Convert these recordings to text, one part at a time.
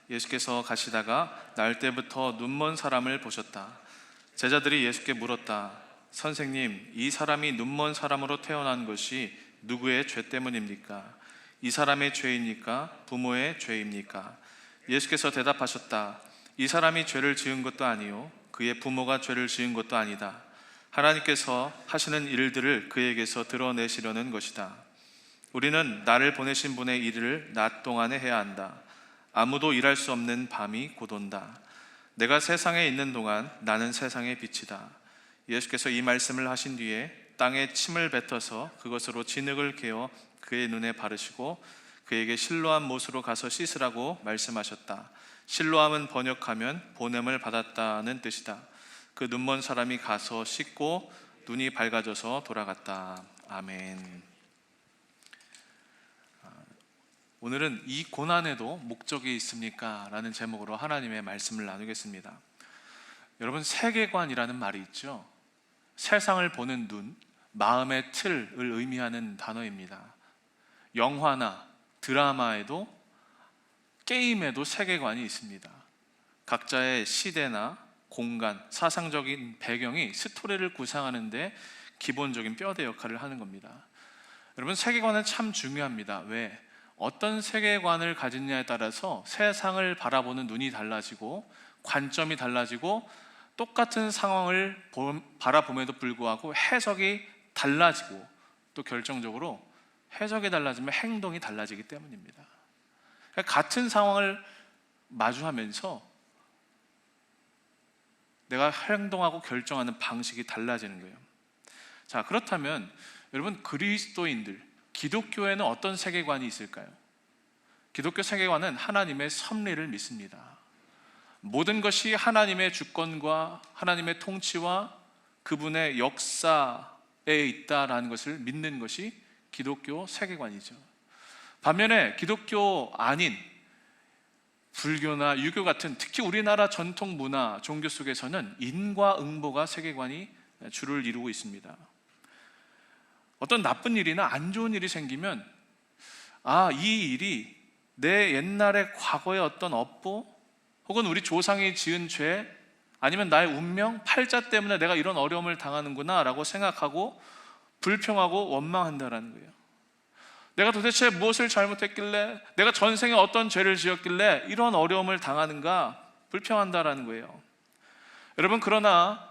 예수께서 가시다가 날 때부터 눈먼 사람을 보셨다. 제자들이 예수께 물었다. 선생님, 이 사람이 눈먼 사람으로 태어난 것이 누구의 죄 때문입니까? 이 사람의 죄입니까? 부모의 죄입니까? 예수께서 대답하셨다. 이 사람이 죄를 지은 것도 아니요 그의 부모가 죄를 지은 것도 아니다. 하나님께서 하시는 일들을 그에게서 드러내시려는 것이다. 우리는 나를 보내신 분의 일을 낮 동안에 해야 한다. 아무도 일할 수 없는 밤이 곧 온다. 내가 세상에 있는 동안 나는 세상의 빛이다. 예수께서 이 말씀을 하신 뒤에 땅에 침을 뱉어서 그것으로 진흙을 개어 그의 눈에 바르시고 그에게 실로암 못으로 가서 씻으라고 말씀하셨다. 실로암은 번역하면 보냄을 받았다는 뜻이다. 그 눈먼 사람이 가서 씻고 눈이 밝아져서 돌아갔다. 아멘. 오늘은 이 고난에도 목적이 있습니까? 라는 제목으로 하나님의 말씀을 나누겠습니다. 여러분, 세계관이라는 말이 있죠. 세상을 보는 눈, 마음의 틀을 의미하는 단어입니다. 영화나 드라마에도 게임에도 세계관이 있습니다. 각자의 시대나 공간, 사상적인 배경이 스토리를 구상하는 데 기본적인 뼈대 역할을 하는 겁니다. 여러분, 세계관은 참 중요합니다. 왜? 어떤 세계관을 가지느냐에 따라서 세상을 바라보는 눈이 달라지고 관점이 달라지고 똑같은 상황을 바라봄에도 불구하고 해석이 달라지고 또 결정적으로 해석이 달라지면 행동이 달라지기 때문입니다. 같은 상황을 마주하면서 내가 행동하고 결정하는 방식이 달라지는 거예요. 자, 그렇다면 여러분, 그리스도인들, 기독교에는 어떤 세계관이 있을까요? 기독교 세계관은 하나님의 섭리를 믿습니다. 모든 것이 하나님의 주권과 하나님의 통치와 그분의 역사에 있다라는 것을 믿는 것이 기독교 세계관이죠. 반면에 기독교 아닌 불교나 유교 같은 특히 우리나라 전통 문화, 종교 속에서는 인과응보가 세계관이 주를 이루고 있습니다. 어떤 나쁜 일이나 안 좋은 일이 생기면 이 일이 내 옛날의 과거의 어떤 업보 혹은 우리 조상이 지은 죄 아니면 나의 운명, 팔자 때문에 내가 이런 어려움을 당하는구나 라고 생각하고 불평하고 원망한다라는 거예요. 내가 도대체 무엇을 잘못했길래, 내가 전생에 어떤 죄를 지었길래 이런 어려움을 당하는가 불평한다라는 거예요. 여러분, 그러나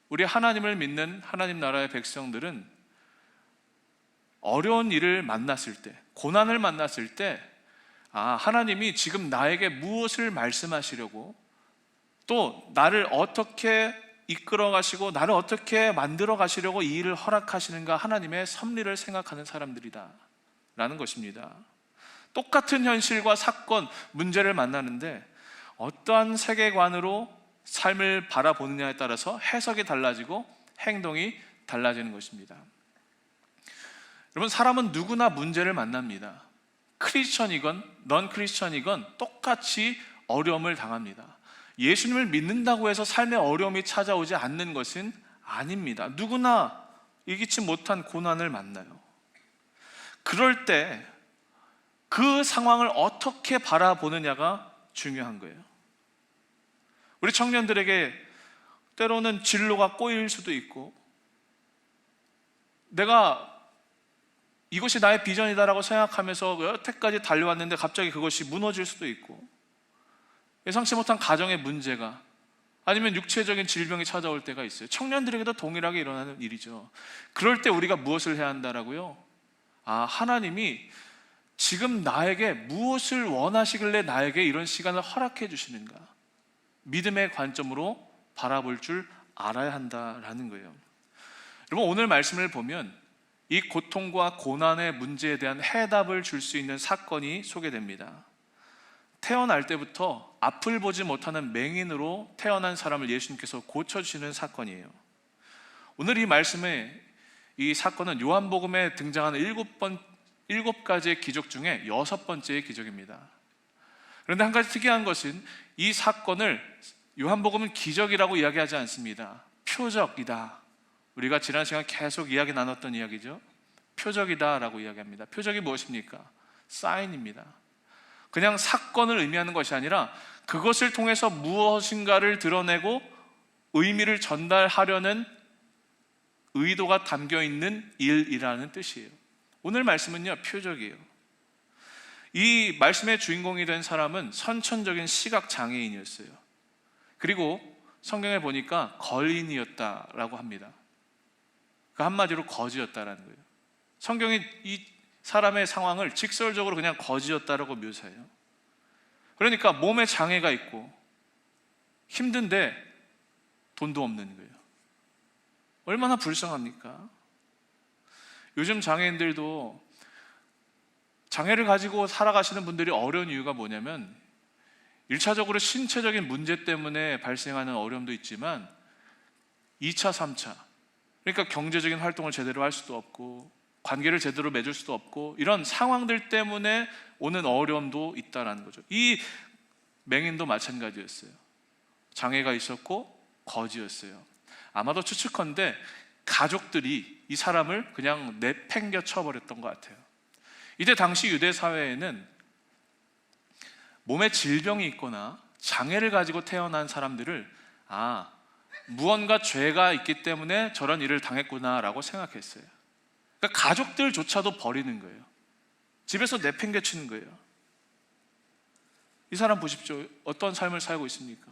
우리 하나님을 믿는 하나님 나라의 백성들은 어려운 일을 만났을 때, 고난을 만났을 때 하나님이 지금 나에게 무엇을 말씀하시려고, 또 나를 어떻게 이끌어 가시고 나를 어떻게 만들어 가시려고 이 일을 허락하시는가, 하나님의 섭리를 생각하는 사람들이다 라는 것입니다. 똑같은 현실과 사건, 문제를 만나는데 어떠한 세계관으로 삶을 바라보느냐에 따라서 해석이 달라지고 행동이 달라지는 것입니다. 여러분, 사람은 누구나 문제를 만납니다. 크리스천이건 넌 크리스천이건 똑같이 어려움을 당합니다. 예수님을 믿는다고 해서 삶의 어려움이 찾아오지 않는 것은 아닙니다. 누구나 이기지 못한 고난을 만나요. 그럴 때 그 상황을 어떻게 바라보느냐가 중요한 거예요. 우리 청년들에게 때로는 진로가 꼬일 수도 있고, 내가 이것이 나의 비전이다라고 생각하면서 여태까지 달려왔는데 갑자기 그것이 무너질 수도 있고, 예상치 못한 가정의 문제가 아니면 육체적인 질병이 찾아올 때가 있어요. 청년들에게도 동일하게 일어나는 일이죠. 그럴 때 우리가 무엇을 해야 한다라고요? 하나님이 지금 나에게 무엇을 원하시길래 나에게 이런 시간을 허락해 주시는가, 믿음의 관점으로 바라볼 줄 알아야 한다라는 거예요. 여러분, 오늘 말씀을 보면 이 고통과 고난의 문제에 대한 해답을 줄 수 있는 사건이 소개됩니다. 태어날 때부터 앞을 보지 못하는 맹인으로 태어난 사람을 예수님께서 고쳐주시는 사건이에요. 오늘 이 말씀의 이 사건은 요한복음에 등장하는 7가지의 기적 중에 6번째의 기적입니다. 그런데 한 가지 특이한 것은 이 사건을 요한복음은 기적이라고 이야기하지 않습니다. 표적이다. 우리가 지난 시간 계속 이야기 나눴던 이야기죠. 표적이다 라고 이야기합니다. 표적이 무엇입니까? 사인입니다. 그냥 사건을 의미하는 것이 아니라 그것을 통해서 무엇인가를 드러내고 의미를 전달하려는 의도가 담겨 있는 일이라는 뜻이에요. 오늘 말씀은요, 표적이에요. 이 말씀의 주인공이 된 사람은 선천적인 시각 장애인이었어요. 그리고 성경에 보니까 거인이었다라고 합니다. 그 한마디로 거지였다라는 거예요. 성경이 이 사람의 상황을 직설적으로 그냥 거지였다라고 묘사해요. 그러니까 몸에 장애가 있고 힘든데 돈도 없는 거예요. 얼마나 불쌍합니까? 요즘 장애인들도, 장애를 가지고 살아가시는 분들이 어려운 이유가 뭐냐면 1차적으로 신체적인 문제 때문에 발생하는 어려움도 있지만 2차, 3차, 그러니까 경제적인 활동을 제대로 할 수도 없고 관계를 제대로 맺을 수도 없고 이런 상황들 때문에 오는 어려움도 있다는 거죠. 이 맹인도 마찬가지였어요. 장애가 있었고 거지였어요. 아마도 추측컨대 가족들이 이 사람을 그냥 내팽겨 쳐버렸던 것 같아요. 이때 당시 유대 사회에는 몸에 질병이 있거나 장애를 가지고 태어난 사람들을 무언가 죄가 있기 때문에 저런 일을 당했구나라고 생각했어요. 그러니까 가족들조차도 버리는 거예요. 집에서 내팽개치는 거예요. 이 사람 보십시오. 어떤 삶을 살고 있습니까?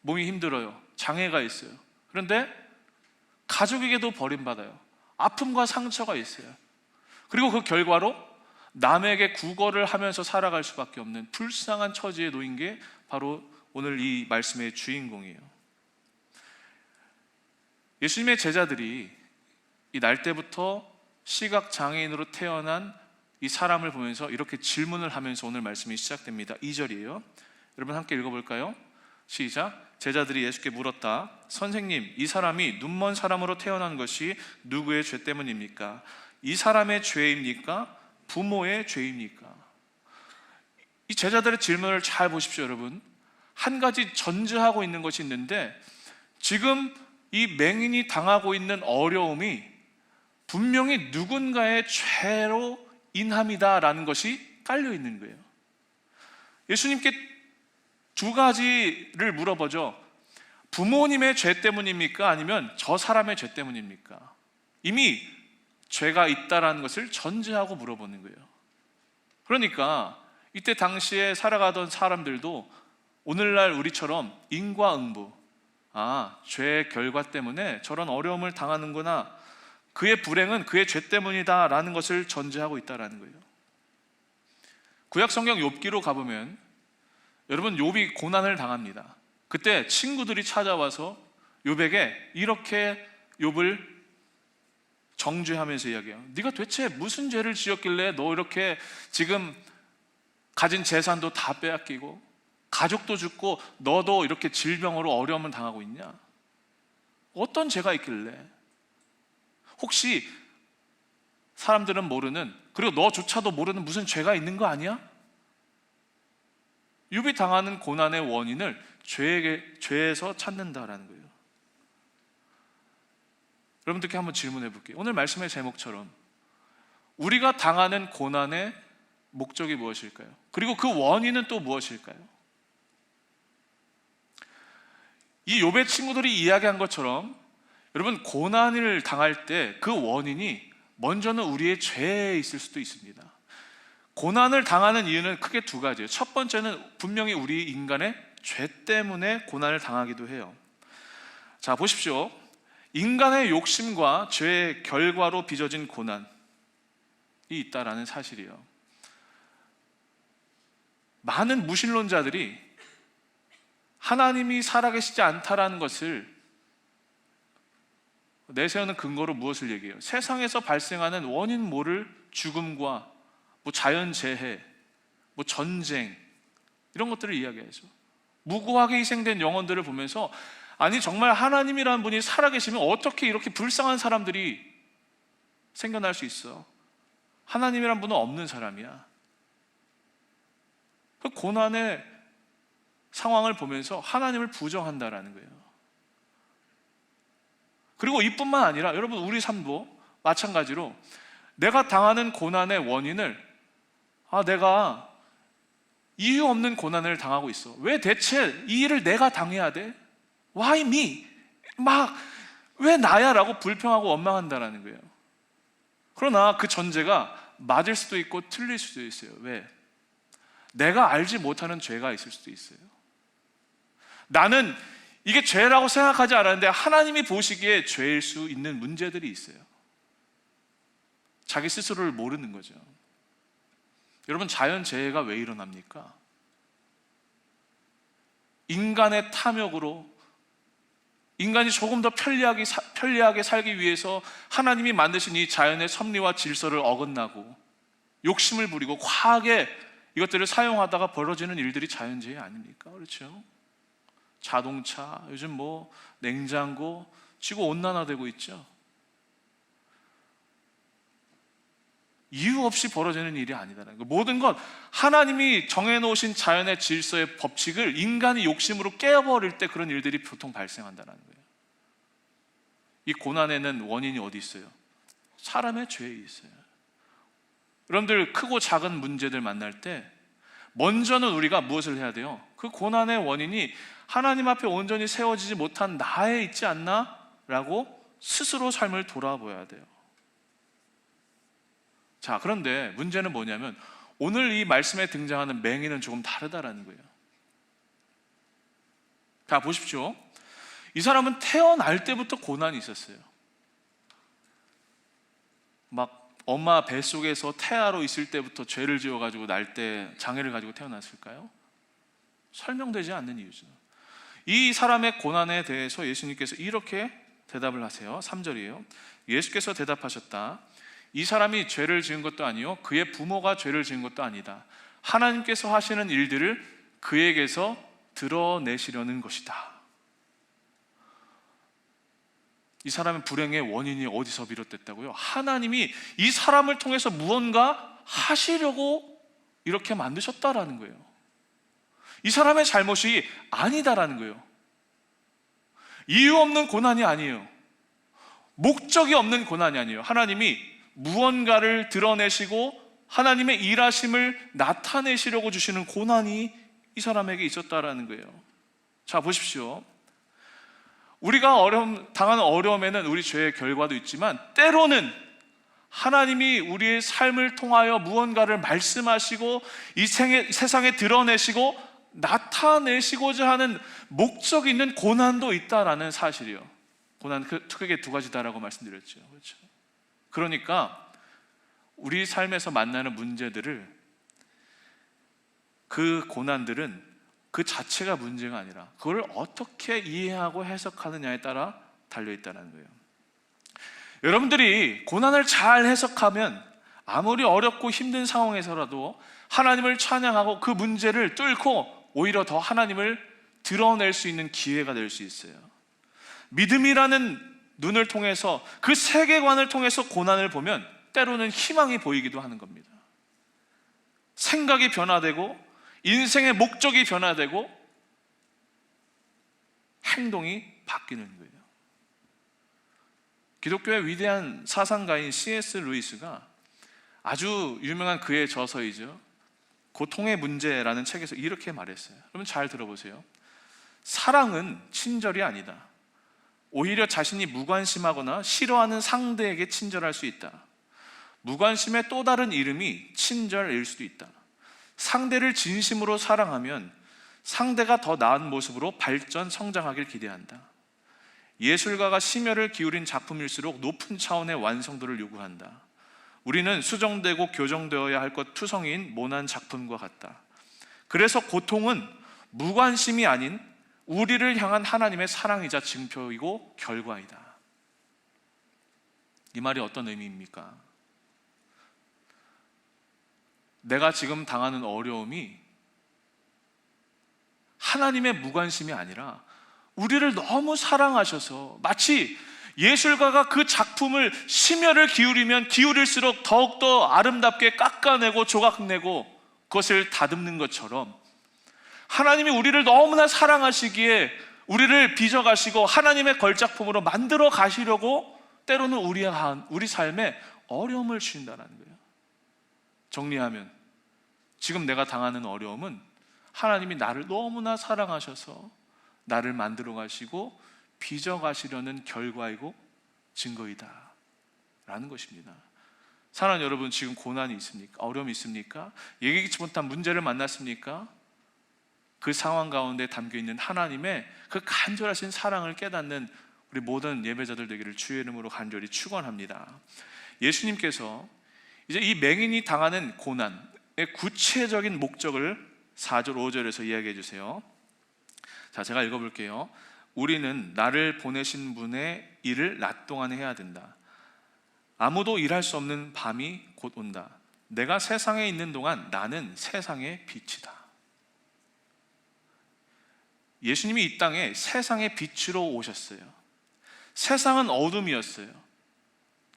몸이 힘들어요. 장애가 있어요. 그런데 가족에게도 버림받아요. 아픔과 상처가 있어요. 그리고 그 결과로 남에게 구걸을 하면서 살아갈 수밖에 없는 불쌍한 처지에 놓인 게 바로 오늘 이 말씀의 주인공이에요. 예수님의 제자들이 이 날 때부터 시각장애인으로 태어난 이 사람을 보면서 이렇게 질문을 하면서 오늘 말씀이 시작됩니다. 2절이에요. 여러분 함께 읽어볼까요? 시작. 제자들이 예수께 물었다. 선생님, 이 사람이 눈먼 사람으로 태어난 것이 누구의 죄 때문입니까? 이 사람의 죄입니까? 부모의 죄입니까? 이 제자들의 질문을 잘 보십시오, 여러분. 한 가지 전제하고 있는 것이 있는데, 지금 이 맹인이 당하고 있는 어려움이 분명히 누군가의 죄로 인함이다라는 것이 깔려 있는 거예요. 예수님께 두 가지를 물어보죠. 부모님의 죄 때문입니까? 아니면 저 사람의 죄 때문입니까? 이미 죄가 있다라는 것을 전제하고 물어보는 거예요. 그러니까 이때 당시에 살아가던 사람들도 오늘날 우리처럼 인과응보, 죄의 결과 때문에 저런 어려움을 당하는구나, 그의 불행은 그의 죄 때문이다 라는 것을 전제하고 있다는 거예요. 구약 성경 욥기로 가보면 여러분, 욥이 고난을 당합니다. 그때 친구들이 찾아와서 욥에게 이렇게 욥을 정죄하면서 이야기해요. 네가 도대체 무슨 죄를 지었길래 너 이렇게 지금 가진 재산도 다 빼앗기고 가족도 죽고 너도 이렇게 질병으로 어려움을 당하고 있냐? 어떤 죄가 있길래? 혹시 사람들은 모르는, 그리고 너조차도 모르는 무슨 죄가 있는 거 아니야? 욥이 당하는 고난의 원인을 죄에서 찾는다라는 거예요. 여러분들께 한번 질문해 볼게요. 오늘 말씀의 제목처럼 우리가 당하는 고난의 목적이 무엇일까요? 그리고 그 원인은 또 무엇일까요? 이 욥의 친구들이 이야기한 것처럼 여러분, 고난을 당할 때 그 원인이 먼저는 우리의 죄에 있을 수도 있습니다. 고난을 당하는 이유는 크게 두 가지예요. 첫 번째는 분명히 우리 인간의 죄 때문에 고난을 당하기도 해요. 자, 보십시오. 인간의 욕심과 죄의 결과로 빚어진 고난이 있다라는 사실이에요. 많은 무신론자들이 하나님이 살아계시지 않다라는 것을 내세우는 근거로 무엇을 얘기해요? 세상에서 발생하는 원인 모를 죽음과 자연재해, 전쟁, 이런 것들을 이야기하죠. 무고하게 희생된 영혼들을 보면서, 아니 정말 하나님이라는 분이 살아계시면 어떻게 이렇게 불쌍한 사람들이 생겨날 수 있어? 하나님이란 분은 없는 사람이야. 그 고난의 상황을 보면서 하나님을 부정한다라는 거예요. 그리고 이뿐만 아니라 여러분, 우리 삶도 마찬가지로 내가 당하는 고난의 원인을 내가 이유 없는 고난을 당하고 있어. 왜 대체 이 일을 내가 당해야 돼? Why me? 막 왜 나야? 라고 불평하고 원망한다는 거예요. 그러나 그 전제가 맞을 수도 있고 틀릴 수도 있어요. 왜? 내가 알지 못하는 죄가 있을 수도 있어요. 나는 이게 죄라고 생각하지 않았는데 하나님이 보시기에 죄일 수 있는 문제들이 있어요. 자기 스스로를 모르는 거죠. 여러분, 자연재해가 왜 일어납니까? 인간의 탐욕으로, 인간이 조금 더 편리하게 살기 위해서 하나님이 만드신 이 자연의 섭리와 질서를 어긋나고 욕심을 부리고 과하게 이것들을 사용하다가 벌어지는 일들이 자연재해 아닙니까? 그렇죠? 자동차, 요즘 뭐 냉장고, 지구 온난화되고 있죠. 이유 없이 벌어지는 일이 아니다라는 거. 모든 것 하나님이 정해놓으신 자연의 질서의 법칙을 인간이 욕심으로 깨버릴 때 그런 일들이 보통 발생한다는 거예요. 이 고난에는 원인이 어디 있어요? 사람의 죄에 있어요. 여러분들, 크고 작은 문제들 만날 때 먼저는 우리가 무엇을 해야 돼요? 그 고난의 원인이 하나님 앞에 온전히 세워지지 못한 나에 있지 않나? 라고 스스로 삶을 돌아보아야 돼요. 자, 그런데 문제는 뭐냐면 오늘 이 말씀에 등장하는 맹인은 조금 다르다라는 거예요. 자, 보십시오. 이 사람은 태어날 때부터 고난이 있었어요. 막 엄마 뱃속에서 태아로 있을 때부터 죄를 지어가지고 날 때 장애를 가지고 태어났을까요? 설명되지 않는 이유죠. 이 사람의 고난에 대해서 예수님께서 이렇게 대답을 하세요. 3절이에요. 예수께서 대답하셨다. 이 사람이 죄를 지은 것도 아니요 그의 부모가 죄를 지은 것도 아니다. 하나님께서 하시는 일들을 그에게서 드러내시려는 것이다. 이 사람의 불행의 원인이 어디서 비롯됐다고요? 하나님이 이 사람을 통해서 무언가 하시려고 이렇게 만드셨다라는 거예요. 이 사람의 잘못이 아니다라는 거예요. 이유 없는 고난이 아니에요. 목적이 없는 고난이 아니에요. 하나님이 무언가를 드러내시고 하나님의 일하심을 나타내시려고 주시는 고난이 이 사람에게 있었다라는 거예요. 자, 보십시오. 우리가 당하는 어려움에는 우리 죄의 결과도 있지만 때로는 하나님이 우리의 삶을 통하여 무언가를 말씀하시고 이 세상에 드러내시고 나타내시고자 하는 목적이 있는 고난도 있다라는 사실이요. 고난 크게 두 가지다라고 말씀드렸죠. 그렇죠? 그러니까 우리 삶에서 만나는 문제들을, 그 고난들은 그 자체가 문제가 아니라 그걸 어떻게 이해하고 해석하느냐에 따라 달려있다는 거예요. 여러분들이 고난을 잘 해석하면 아무리 어렵고 힘든 상황에서라도 하나님을 찬양하고 그 문제를 뚫고 오히려 더 하나님을 드러낼 수 있는 기회가 될 수 있어요. 믿음이라는 눈을 통해서, 그 세계관을 통해서 고난을 보면 때로는 희망이 보이기도 하는 겁니다. 생각이 변화되고 인생의 목적이 변화되고 행동이 바뀌는 거예요. 기독교의 위대한 사상가인 C.S. 루이스가 아주 유명한 그의 저서이죠. 고통의 문제라는 책에서 이렇게 말했어요. 여러분 잘 들어보세요. 사랑은 친절이 아니다. 오히려 자신이 무관심하거나 싫어하는 상대에게 친절할 수 있다. 무관심의 또 다른 이름이 친절일 수도 있다. 상대를 진심으로 사랑하면 상대가 더 나은 모습으로 발전, 성장하길 기대한다. 예술가가 심혈을 기울인 작품일수록 높은 차원의 완성도를 요구한다. 우리는 수정되고 교정되어야 할 것 투성이인 모난 작품과 같다. 그래서 고통은 무관심이 아닌 우리를 향한 하나님의 사랑이자 증표이고 결과이다. 이 말이 어떤 의미입니까? 내가 지금 당하는 어려움이 하나님의 무관심이 아니라 우리를 너무 사랑하셔서, 마치 예술가가 그 작품을 심혈을 기울이면 기울일수록 더욱더 아름답게 깎아내고 조각내고 그것을 다듬는 것처럼 하나님이 우리를 너무나 사랑하시기에 우리를 빚어가시고 하나님의 걸작품으로 만들어 가시려고 때로는 우리 삶에 어려움을 주신다는 거예요. 정리하면 지금 내가 당하는 어려움은 하나님이 나를 너무나 사랑하셔서 나를 만들어 가시고 빚어 가시려는 결과이고 증거이다 라는 것입니다. 사랑하는 여러분, 지금 고난이 있습니까? 어려움이 있습니까? 예기치 못한 문제를 만났습니까? 그 상황 가운데 담겨있는 하나님의 그 간절하신 사랑을 깨닫는 우리 모든 예배자들 되기를 주의 이름으로 간절히 축원합니다. 예수님께서 이제 이 맹인이 당하는 고난의 구체적인 목적을 4절 5절에서 이야기해 주세요. 자, 제가 읽어볼게요. 우리는 나를 보내신 분의 일을 낮 동안에 해야 된다. 아무도 일할 수 없는 밤이 곧 온다. 내가 세상에 있는 동안 나는 세상의 빛이다. 예수님이 이 땅에 세상의 빛으로 오셨어요. 세상은 어둠이었어요.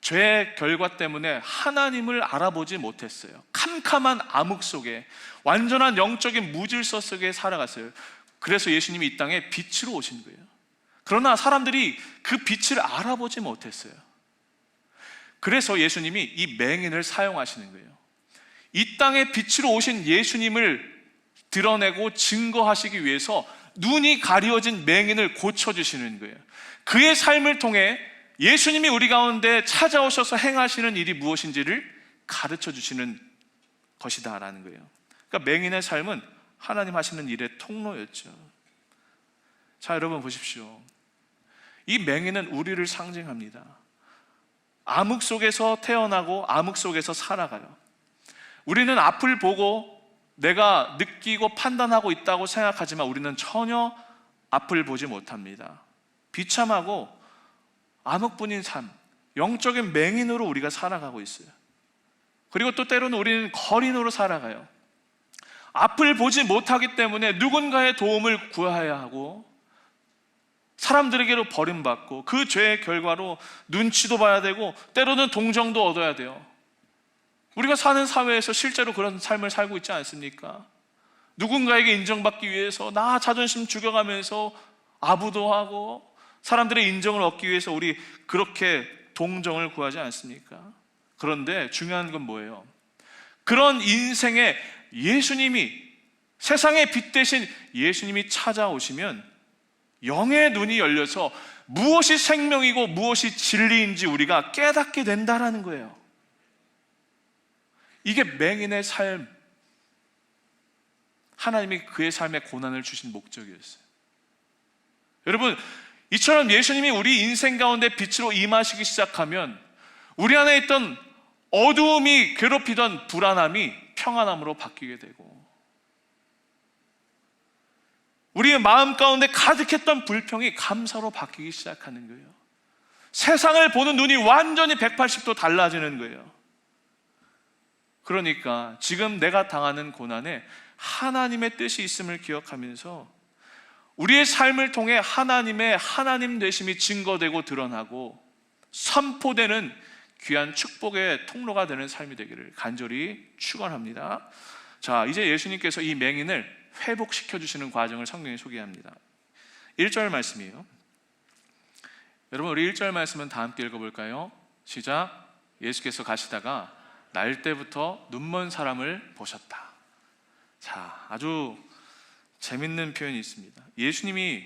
죄의 결과 때문에 하나님을 알아보지 못했어요. 캄캄한 암흑 속에, 완전한 영적인 무질서 속에 살아갔어요. 그래서 예수님이 이 땅에 빛으로 오신 거예요. 그러나 사람들이 그 빛을 알아보지 못했어요. 그래서 예수님이 이 맹인을 사용하시는 거예요. 이 땅에 빛으로 오신 예수님을 드러내고 증거하시기 위해서 눈이 가려진 맹인을 고쳐주시는 거예요. 그의 삶을 통해 예수님이 우리 가운데 찾아오셔서 행하시는 일이 무엇인지를 가르쳐 주시는 것이다 라는 거예요. 그러니까 맹인의 삶은 하나님 하시는 일의 통로였죠. 자, 여러분 보십시오. 이 맹인은 우리를 상징합니다. 암흑 속에서 태어나고 암흑 속에서 살아가요. 우리는 앞을 보고 내가 느끼고 판단하고 있다고 생각하지만 우리는 전혀 앞을 보지 못합니다. 비참하고 암흑뿐인 삶, 영적인 맹인으로 우리가 살아가고 있어요. 그리고 또 때로는 우리는 거린으로 살아가요. 앞을 보지 못하기 때문에 누군가의 도움을 구해야 하고 사람들에게로 버림받고 그 죄의 결과로 눈치도 봐야 되고 때로는 동정도 얻어야 돼요. 우리가 사는 사회에서 실제로 그런 삶을 살고 있지 않습니까? 누군가에게 인정받기 위해서 나 자존심 죽여가면서 아부도 하고 사람들의 인정을 얻기 위해서 우리 그렇게 동정을 구하지 않습니까? 그런데 중요한 건 뭐예요? 그런 인생에 예수님이, 세상의 빛 대신 예수님이 찾아오시면 영의 눈이 열려서 무엇이 생명이고 무엇이 진리인지 우리가 깨닫게 된다라는 거예요. 이게 맹인의 삶, 하나님이 그의 삶에 고난을 주신 목적이었어요. 여러분, 이처럼 예수님이 우리 인생 가운데 빛으로 임하시기 시작하면 우리 안에 있던 어두움이 괴롭히던 불안함이 평안함으로 바뀌게 되고 우리의 마음 가운데 가득했던 불평이 감사로 바뀌기 시작하는 거예요. 세상을 보는 눈이 완전히 180도 달라지는 거예요. 그러니까 지금 내가 당하는 고난에 하나님의 뜻이 있음을 기억하면서 우리의 삶을 통해 하나님의 하나님 되심이 증거되고 드러나고 선포되는 귀한 축복의 통로가 되는 삶이 되기를 간절히 축원합니다. 자, 이제 예수님께서 이 맹인을 회복시켜 주시는 과정을 성경에 소개합니다. 1절 말씀이에요. 여러분, 우리 1절 말씀은 다 함께 읽어볼까요? 시작. 예수께서 가시다가 날 때부터 눈먼 사람을 보셨다. 자, 아주 재밌는 표현이 있습니다. 예수님이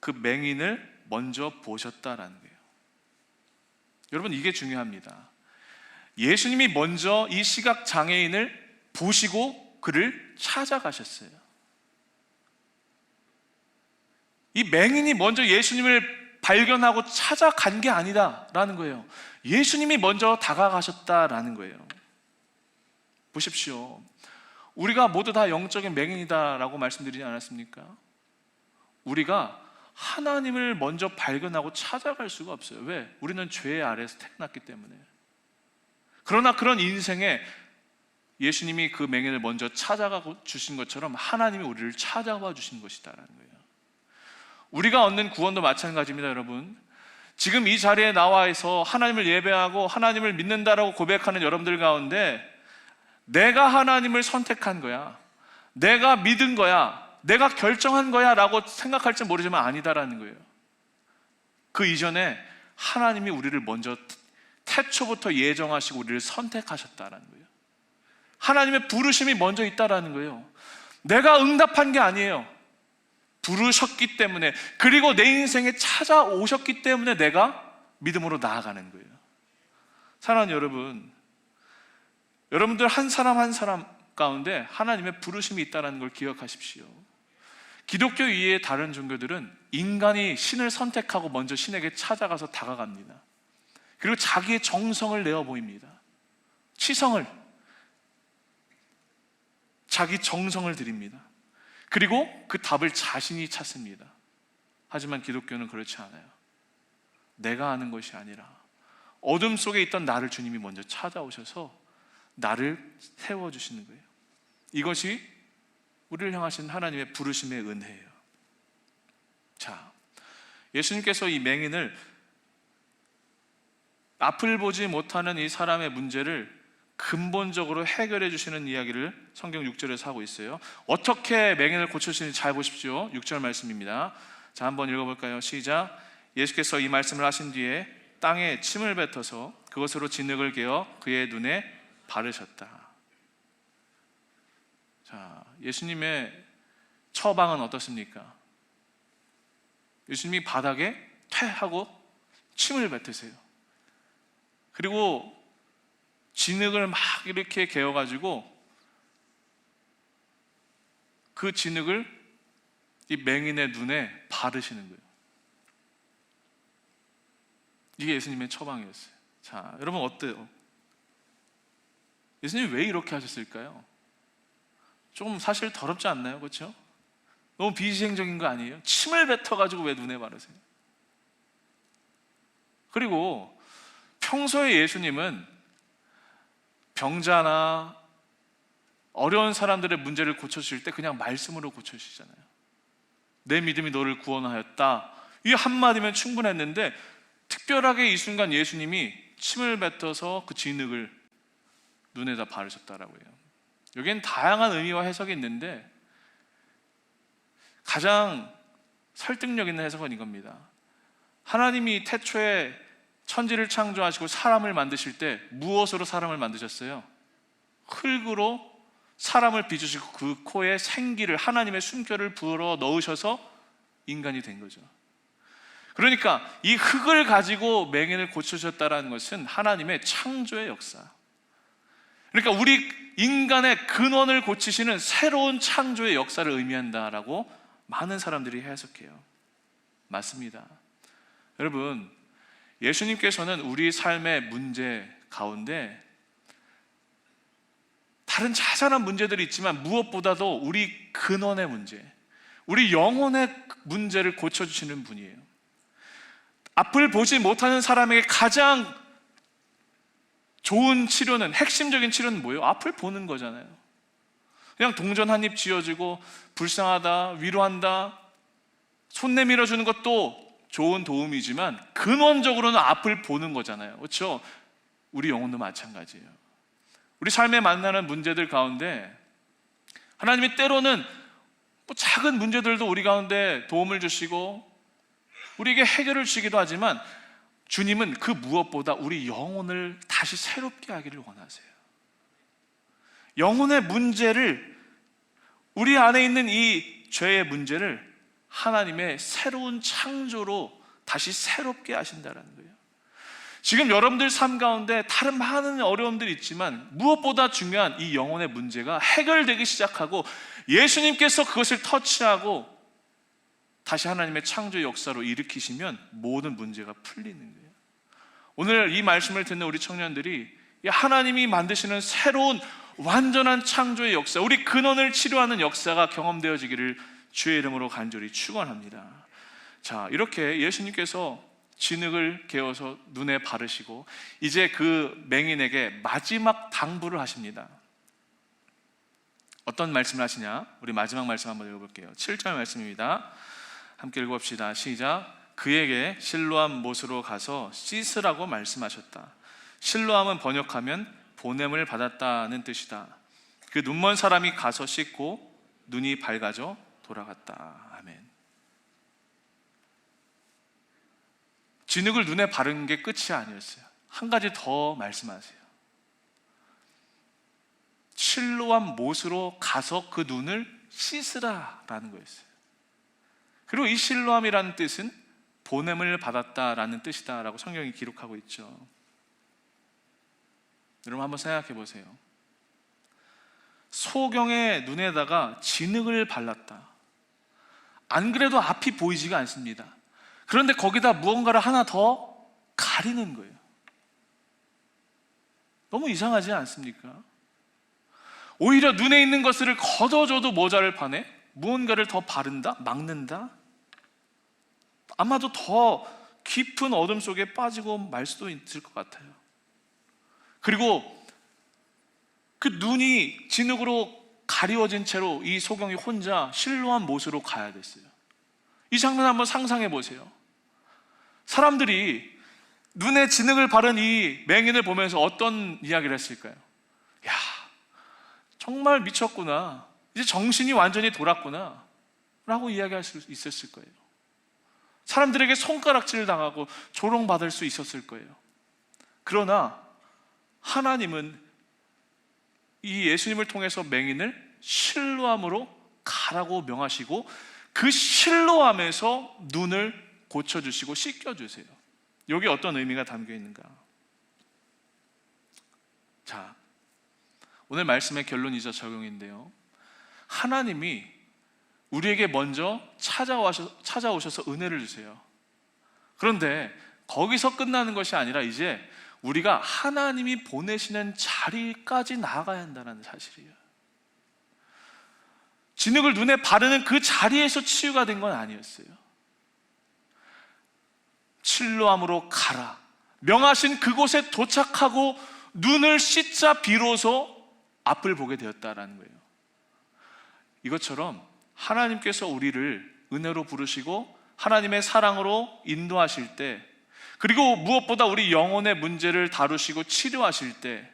그 맹인을 먼저 보셨다라는 거예요. 여러분, 이게 중요합니다. 예수님이 먼저 이 시각 장애인을 보시고 그를 찾아가셨어요. 이 맹인이 먼저 예수님을 발견하고 찾아간 게 아니다라는 거예요. 예수님이 먼저 다가가셨다라는 거예요. 보십시오. 우리가 모두 다 영적인 맹인이다라고 말씀드리지 않았습니까? 우리가 하나님을 먼저 발견하고 찾아갈 수가 없어요. 왜? 우리는 죄 아래에서 태어났기 때문에. 그러나 그런 인생에 예수님이 그 맹인을 먼저 찾아가 주신 것처럼 하나님이 우리를 찾아와 주신 것이다라는 거예요. 우리가 얻는 구원도 마찬가지입니다, 여러분. 지금 이 자리에 나와서 하나님을 예배하고 하나님을 믿는다라고 고백하는 여러분들 가운데 내가 하나님을 선택한 거야, 내가 믿은 거야, 내가 결정한 거야 라고 생각할지 모르지만 아니다라는 거예요. 그 이전에 하나님이 우리를 먼저 태초부터 예정하시고 우리를 선택하셨다라는 거예요. 하나님의 부르심이 먼저 있다라는 거예요. 내가 응답한 게 아니에요. 부르셨기 때문에, 그리고 내 인생에 찾아오셨기 때문에 내가 믿음으로 나아가는 거예요. 사랑하는 여러분, 여러분들 한 사람 한 사람 가운데 하나님의 부르심이 있다는 걸 기억하십시오. 기독교 이외의 다른 종교들은 인간이 신을 선택하고 먼저 신에게 찾아가서 다가갑니다. 그리고 자기의 정성을 내어 보입니다. 치성을, 자기 정성을 드립니다. 그리고 그 답을 자신이 찾습니다. 하지만 기독교는 그렇지 않아요. 내가 아는 것이 아니라 어둠 속에 있던 나를 주님이 먼저 찾아오셔서 나를 세워주시는 거예요. 이것이 우리를 향하신 하나님의 부르심의 은혜예요. 자, 예수님께서 이 맹인을, 앞을 보지 못하는 이 사람의 문제를 근본적으로 해결해 주시는 이야기를 성경 6절에서 하고 있어요. 어떻게 맹인을 고쳐주시는지 잘 보십시오. 6절 말씀입니다. 자, 한번 읽어볼까요? 시작. 예수께서 이 말씀을 하신 뒤에 땅에 침을 뱉어서 그것으로 진흙을 개어 그의 눈에 바르셨다. 자, 예수님의 처방은 어떻습니까? 예수님이 바닥에 퇴하고 침을 뱉으세요. 그리고 진흙을 막 이렇게 개어가지고 그 진흙을 이 맹인의 눈에 바르시는 거예요. 이게 예수님의 처방이었어요. 자, 여러분 어때요? 예수님이 왜 이렇게 하셨을까요? 조금 사실 더럽지 않나요? 그렇죠? 너무 비위생적인 거 아니에요? 침을 뱉어가지고 왜 눈에 바르세요? 그리고 평소에 예수님은 병자나 어려운 사람들의 문제를 고쳐주실 때 그냥 말씀으로 고쳐주시잖아요. 내 믿음이 너를 구원하였다, 이 한마디면 충분했는데 특별하게 이 순간 예수님이 침을 뱉어서 그 진흙을 눈에다 바르셨다라고 해요. 여기엔 다양한 의미와 해석이 있는데 가장 설득력 있는 해석은 이겁니다. 하나님이 태초에 천지를 창조하시고 사람을 만드실 때 무엇으로 사람을 만드셨어요? 흙으로 사람을 빚으시고 그 코에 생기를, 하나님의 숨결을 불어 넣으셔서 인간이 된 거죠. 그러니까 이 흙을 가지고 맹인을 고쳐주셨다는 것은 하나님의 창조의 역사, 그러니까 우리 인간의 근원을 고치시는 새로운 창조의 역사를 의미한다라고 많은 사람들이 해석해요. 맞습니다. 여러분, 예수님께서는 우리 삶의 문제 가운데 다른 자잘한 문제들이 있지만 무엇보다도 우리 근원의 문제, 우리 영혼의 문제를 고쳐주시는 분이에요. 앞을 보지 못하는 사람에게 가장 좋은 치료는, 핵심적인 치료는 뭐예요? 앞을 보는 거잖아요. 그냥 동전 한 입 쥐어주고 불쌍하다, 위로한다, 손 내밀어 주는 것도 좋은 도움이지만 근원적으로는 앞을 보는 거잖아요. 그렇죠? 우리 영혼도 마찬가지예요. 우리 삶에 만나는 문제들 가운데 하나님이 때로는 작은 문제들도 우리 가운데 도움을 주시고 우리에게 해결을 주시기도 하지만 주님은 그 무엇보다 우리 영혼을 다시 새롭게 하기를 원하세요. 영혼의 문제를, 우리 안에 있는 이 죄의 문제를 하나님의 새로운 창조로 다시 새롭게 하신다는 거예요. 지금 여러분들 삶 가운데 다른 많은 어려움들이 있지만 무엇보다 중요한 이 영혼의 문제가 해결되기 시작하고 예수님께서 그것을 터치하고 다시 하나님의 창조의 역사로 일으키시면 모든 문제가 풀리는 거예요. 오늘 이 말씀을 듣는 우리 청년들이 하나님이 만드시는 새로운 완전한 창조의 역사, 우리 근원을 치료하는 역사가 경험되어지기를 주의 이름으로 간절히 축원합니다. 자, 이렇게 예수님께서 진흙을 개어서 눈에 바르시고 이제 그 맹인에게 마지막 당부를 하십니다. 어떤 말씀을 하시냐? 우리 마지막 말씀 한번 읽어볼게요. 7절 말씀입니다. 함께 읽어봅시다. 시작. 그에게 실로암 못으로 가서 씻으라고 말씀하셨다. 실로암은 번역하면 보냄을 받았다는 뜻이다. 그 눈먼 사람이 가서 씻고 눈이 밝아져 돌아갔다. 아멘. 진흙을 눈에 바른 게 끝이 아니었어요. 한 가지 더 말씀하세요. 실로암 못으로 가서 그 눈을 씻으라라는 거였어요. 그리고 이 실로암이라는 뜻은 보냄을 받았다라는 뜻이다라고 성경이 기록하고 있죠. 여러분 한번 생각해 보세요. 소경의 눈에다가 진흙을 발랐다. 안 그래도 앞이 보이지가 않습니다. 그런데 거기다 무언가를 하나 더 가리는 거예요. 너무 이상하지 않습니까? 오히려 눈에 있는 것을 걷어줘도 모자를 파네? 무언가를 더 바른다? 막는다? 아마도 더 깊은 어둠 속에 빠지고 말 수도 있을 것 같아요. 그리고 그 눈이 진흙으로 가리워진 채로 이 소경이 혼자 실로암 못으로 가야 됐어요. 이 장면 한번 상상해 보세요. 사람들이 눈에 진흙을 바른 이 맹인을 보면서 어떤 이야기를 했을까요? 야, 정말 미쳤구나. 이제 정신이 완전히 돌았구나 라고 이야기할 수 있었을 거예요. 사람들에게 손가락질을 당하고 조롱받을 수 있었을 거예요. 그러나 하나님은 이 예수님을 통해서 맹인을 실로암으로 가라고 명하시고 그 실로암에서 눈을 고쳐주시고 씻겨주세요. 여기 어떤 의미가 담겨 있는가? 자, 오늘 말씀의 결론이자 적용인데요, 하나님이 우리에게 먼저 찾아오셔서 은혜를 주세요. 그런데 거기서 끝나는 것이 아니라 이제 우리가 하나님이 보내시는 자리까지 나아가야 한다는 사실이에요. 진흙을 눈에 바르는 그 자리에서 치유가 된 건 아니었어요. 실로암으로 가라 명하신 그곳에 도착하고 눈을 씻자 비로소 앞을 보게 되었다라는 거예요. 이것처럼 하나님께서 우리를 은혜로 부르시고 하나님의 사랑으로 인도하실 때, 그리고 무엇보다 우리 영혼의 문제를 다루시고 치료하실 때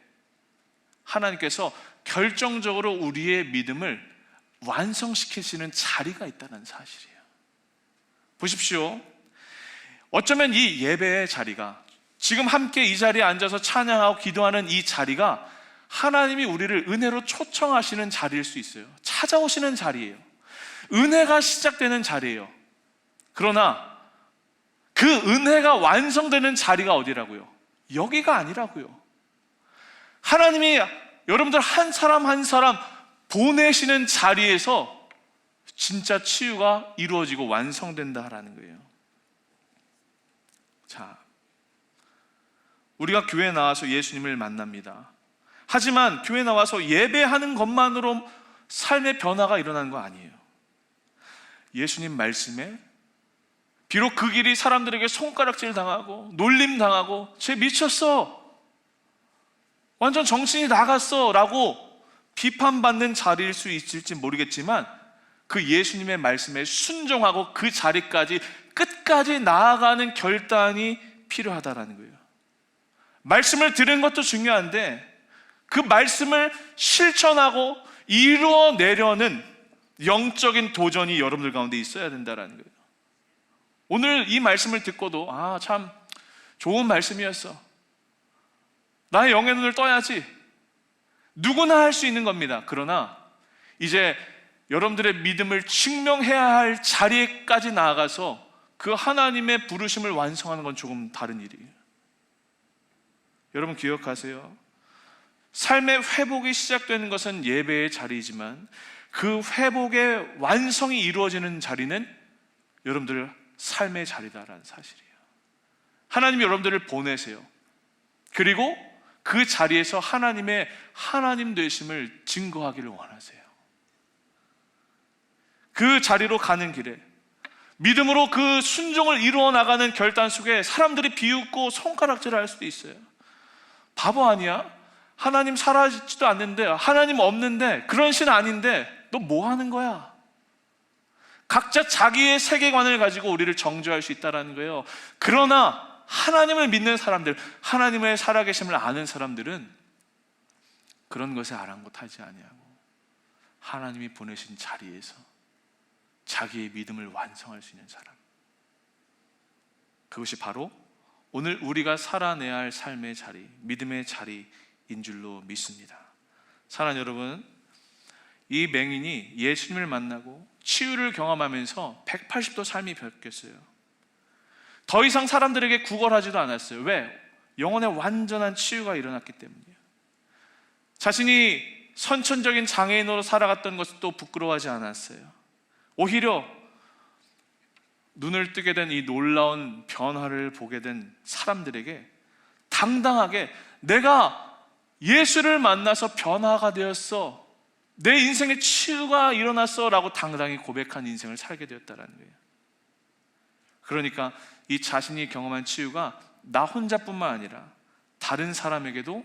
하나님께서 결정적으로 우리의 믿음을 완성시키시는 자리가 있다는 사실이에요. 보십시오. 어쩌면 이 예배의 자리가, 지금 함께 이 자리에 앉아서 찬양하고 기도하는 이 자리가 하나님이 우리를 은혜로 초청하시는 자리일 수 있어요. 찾아오시는 자리예요. 은혜가 시작되는 자리예요. 그러나 그 은혜가 완성되는 자리가 어디라고요? 여기가 아니라고요. 하나님이 여러분들 한 사람 한 사람 보내시는 자리에서 진짜 치유가 이루어지고 완성된다라는 거예요. 자, 우리가 교회에 나와서 예수님을 만납니다. 하지만 교회 나와서 예배하는 것만으로 삶의 변화가 일어나는 거 아니에요. 예수님 말씀에 비록 그 길이 사람들에게 손가락질 당하고 놀림 당하고 쟤 미쳤어, 완전 정신이 나갔어 라고 비판받는 자리일 수 있을지 모르겠지만 그 예수님의 말씀에 순종하고 그 자리까지 끝까지 나아가는 결단이 필요하다라는 거예요. 말씀을 들은 것도 중요한데 그 말씀을 실천하고 이루어내려는 영적인 도전이 여러분들 가운데 있어야 된다는 거예요. 오늘 이 말씀을 듣고도 참 좋은 말씀이었어, 나의 영의 눈을 떠야지, 누구나 할 수 있는 겁니다. 그러나 이제 여러분들의 믿음을 증명해야 할 자리에까지 나아가서 그 하나님의 부르심을 완성하는 건 조금 다른 일이에요. 여러분 기억하세요. 삶의 회복이 시작되는 것은 예배의 자리이지만 그 회복의 완성이 이루어지는 자리는 여러분들 삶의 자리다라는 사실이에요. 하나님이 여러분들을 보내세요. 그리고 그 자리에서 하나님의 하나님 되심을 증거하기를 원하세요. 그 자리로 가는 길에 믿음으로 그 순종을 이루어 나가는 결단 속에 사람들이 비웃고 손가락질을 할 수도 있어요. 바보 아니야? 하나님 살아있지도 않는데, 하나님 없는데, 그런 신 아닌데 너 뭐 하는 거야? 각자 자기의 세계관을 가지고 우리를 정죄할 수 있다는 거예요. 그러나 하나님을 믿는 사람들, 하나님의 살아계심을 아는 사람들은 그런 것에 아랑곳하지 아니하고 하나님이 보내신 자리에서 자기의 믿음을 완성할 수 있는 사람, 그것이 바로 오늘 우리가 살아내야 할 삶의 자리, 믿음의 자리인 줄로 믿습니다. 사랑하는 여러분, 이 맹인이 예수님을 만나고 치유를 경험하면서 180도 삶이 바뀌었어요. 더 이상 사람들에게 구걸하지도 않았어요. 왜? 영혼의 완전한 치유가 일어났기 때문이에요. 자신이 선천적인 장애인으로 살아갔던 것도 부끄러워하지 않았어요. 오히려 눈을 뜨게 된 이 놀라운 변화를 보게 된 사람들에게 당당하게 내가 예수를 만나서 변화가 되었어, 내 인생에 치유가 일어났어 라고 당당히 고백한 인생을 살게 되었다는 거예요. 그러니까 이 자신이 경험한 치유가 나 혼자뿐만 아니라 다른 사람에게도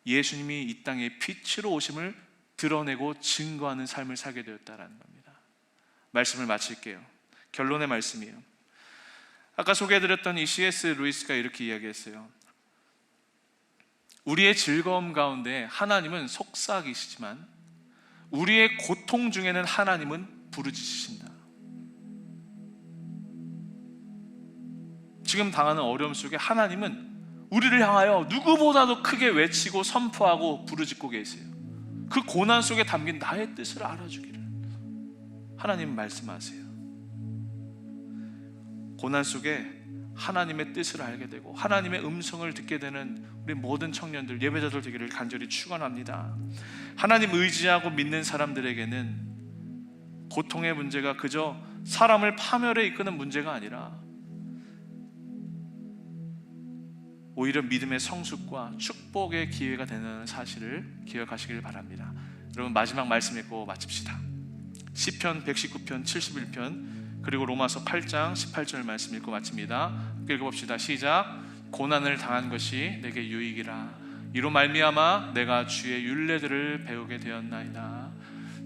예수님이 이 땅에 빛으로 오심을 드러내고 증거하는 삶을 살게 되었다는 겁니다. 말씀을 마칠게요. 결론의 말씀이에요. 아까 소개해드렸던 이 C.S. 루이스가 이렇게 이야기했어요. 우리의 즐거움 가운데 하나님은 속삭이시지만 우리의 고통 중에는 하나님은 부르짖으신다. 지금 당하는 어려움 속에 하나님은 우리를 향하여 누구보다도 크게 외치고 선포하고 부르짖고 계세요. 그 고난 속에 담긴 나의 뜻을 알아주기를 하나님 말씀하세요. 고난 속에 하나님의 뜻을 알게 되고 하나님의 음성을 듣게 되는 우리 모든 청년들, 예배자들 되기를 간절히 축원합니다. 하나님 의지하고 믿는 사람들에게는 고통의 문제가 그저 사람을 파멸에 이끄는 문제가 아니라 오히려 믿음의 성숙과 축복의 기회가 되는 사실을 기억하시길 바랍니다. 여러분, 마지막 말씀 읽고 마칩시다. 시편 119편 71편 그리고 로마서 8장 18절 말씀 읽고 마칩니다. 읽어봅시다. 시작. 고난을 당한 것이 내게 유익이라. 이로 말미암아 내가 주의 율례들을 배우게 되었나이다.